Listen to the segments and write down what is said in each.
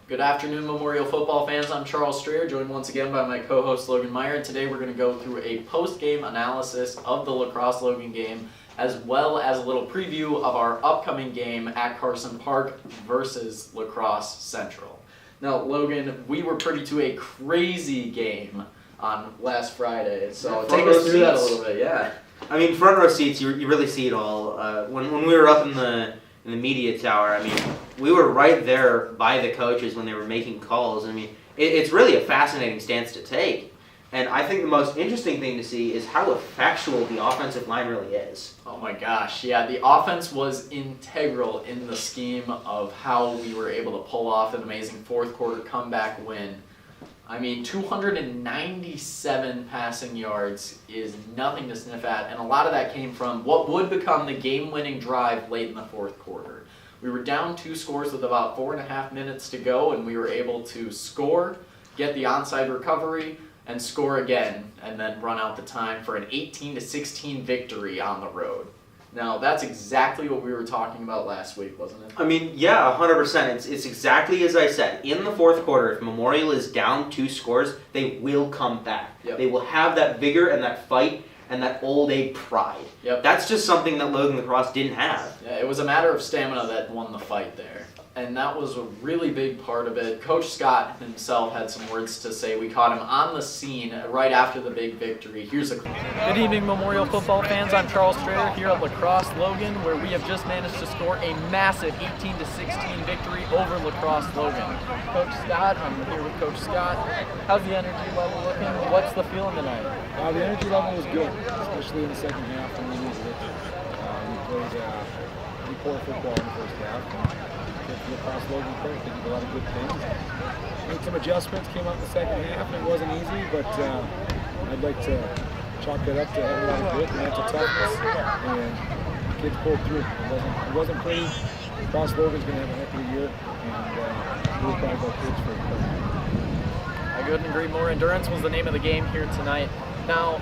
Good afternoon, Memorial football fans. I'm Charles Strayer, joined once again by my co-host Logan Meyer, and today we're going to go through a post-game analysis of the La Crosse Logan game, as well as a little preview of our upcoming game at Carson Park versus La Crosse Central. Now, Logan, we were privy to a crazy game on last Friday, so take us through that a little bit. Yeah. I mean, front row seats, you really see it all. When we were up in the media tower, I mean, we were right there by the coaches when they were making calls. I mean, it's really a fascinating stance to take. And I think the most interesting thing to see is how effectual the offensive line really is. Oh my gosh, yeah, the offense was integral in the scheme of how we were able to pull off an amazing fourth quarter comeback win. I mean, 297 passing yards is nothing to sniff at, and a lot of that came from what would become the game-winning drive late in the fourth quarter. We were down 2 scores with about 4.5 minutes to go, and we were able to score, get the onside recovery, and score again, and then run out the time for an 18-16 victory on the road. Now, that's exactly what we were talking about last week, wasn't it? I mean, yeah, 100%. It's exactly as I said. In the fourth quarter, if Memorial is down 2 scores, they will come back. Yep. They will have that vigor and that fight and that old Abe pride. Yep. That's just something that Logan La Crosse didn't have. Yeah, it was a matter of stamina that won the fight there. And that was a really big part of it. Coach Scott himself had some words to say. We caught him on the scene right after the big victory. Here's a clip. Good evening, Memorial football fans. I'm Charles Strayer here at La Crosse Logan, where we have just managed to score a massive 18-16 victory over La Crosse Logan. Coach Scott, I'm here with Coach Scott. How's the energy level looking? What's the feeling tonight? The energy level was good, especially in the second half when we needed it. We played pretty poor football in the first half. La Crosse Logan Court, they did a lot of good things. Made some adjustments, came out in the second half. It wasn't easy, but I'd like to chalk that up to having a lot of grit and mental toughness. And the kids pulled through. It wasn't pretty. La Crosse Logan's going to have a heck of a year, and really proud of our kids for it. I couldn't agree more. Endurance was the name of the game here tonight. Now,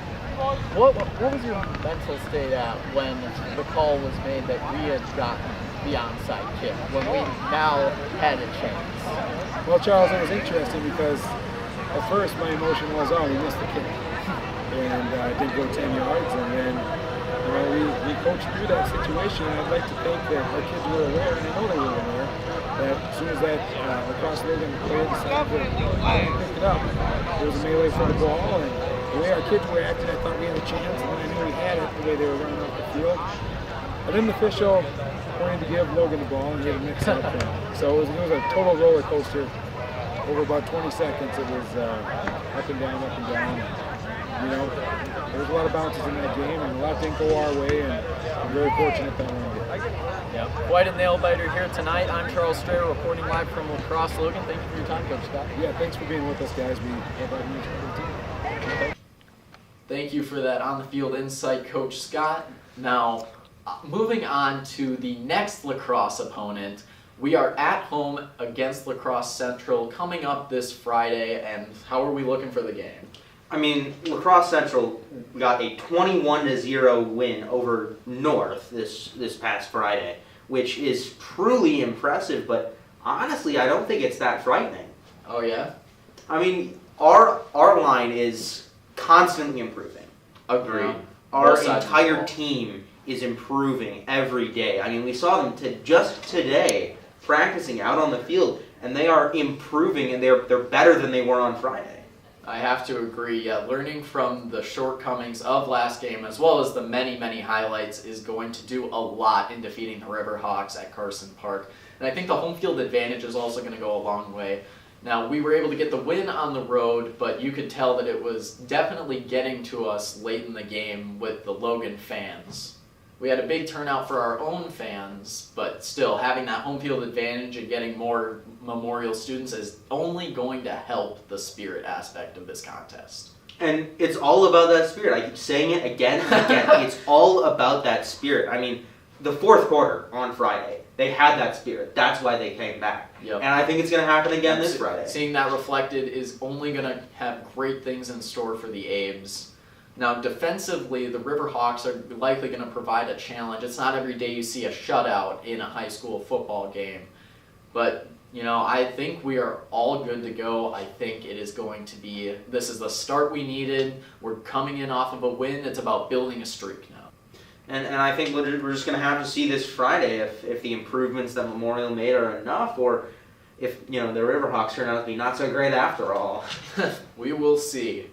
what was your mental state at when the call was made that we had gotten the onside kick, when we now had a chance? Well, Charles, it was interesting because at first my emotion was, oh, we missed the kick. And it didn't go 10 yards, and then we coached through that situation, and I'd like to think that our kids were aware, and I know they were aware, that as soon as that La Crosse Logan player decided to pick it up, there was a melee for the ball, and the way our kids were acting, I thought we had a chance, and then I knew we had it the way they were running off the field. And then the official pointed to give Logan the ball, and he had a mix-up. So it was a total roller coaster. Over about 20 seconds, it was up and down, up and down. There was a lot of bounces in that game, and a lot didn't go our way, and I'm very fortunate that one did. Yep. Quite a nail-biter here tonight. I'm Charles Strayer, reporting live from La Crosse Logan. Thank you for your time, Coach Scott. Yeah, thanks for being with us, guys. We have our news for the team. Thank you for that on-the-field insight, Coach Scott. Now, moving on to the next La Crosse opponent, we are at home against La Crosse Central coming up this Friday, and how are we looking for the game? I mean, La Crosse Central got a 21-0 win over North this past Friday, which is truly impressive, but honestly, I don't think it's that frightening. Oh, yeah? I mean, our line is constantly improving. Agreed. Our entire team is improving every day. I mean, we saw them just today practicing out on the field, and they are improving, and they're better than they were on Friday. I have to agree. Yeah, learning from the shortcomings of last game, as well as the many, many highlights, is going to do a lot in defeating the Riverhawks at Carson Park. And I think the home field advantage is also going to go a long way. Now, we were able to get the win on the road, but you could tell that it was definitely getting to us late in the game with the Logan fans. We had a big turnout for our own fans, but still, having that home field advantage and getting more Memorial students is only going to help the spirit aspect of this contest. And it's all about that spirit. I keep saying it again and again. It's all about that spirit. I mean, the fourth quarter on Friday, they had that spirit. That's why they came back. Yep. And I think it's going to happen again this Friday. Seeing that reflected is only going to have great things in store for the Abes. Now, defensively, the Riverhawks are likely going to provide a challenge. It's not every day you see a shutout in a high school football game. But I think we are all good to go. I think it is going to be, this is the start we needed. We're coming in off of a win. It's about building a streak now. And I think we're just going to have to see this Friday if the improvements that Memorial made are enough, or if the Riverhawks turn out to be not so great after all. We will see.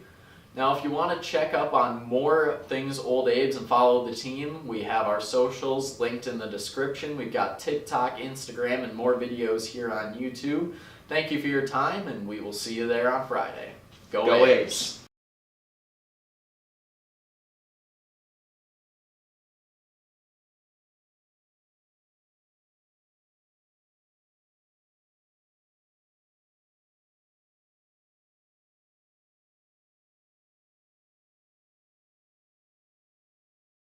Now, if you want to check up on more things Old Abes and follow the team, we have our socials linked in the description. We've got TikTok, Instagram, and more videos here on YouTube. Thank you for your time, and we will see you there on Friday. Go Abes!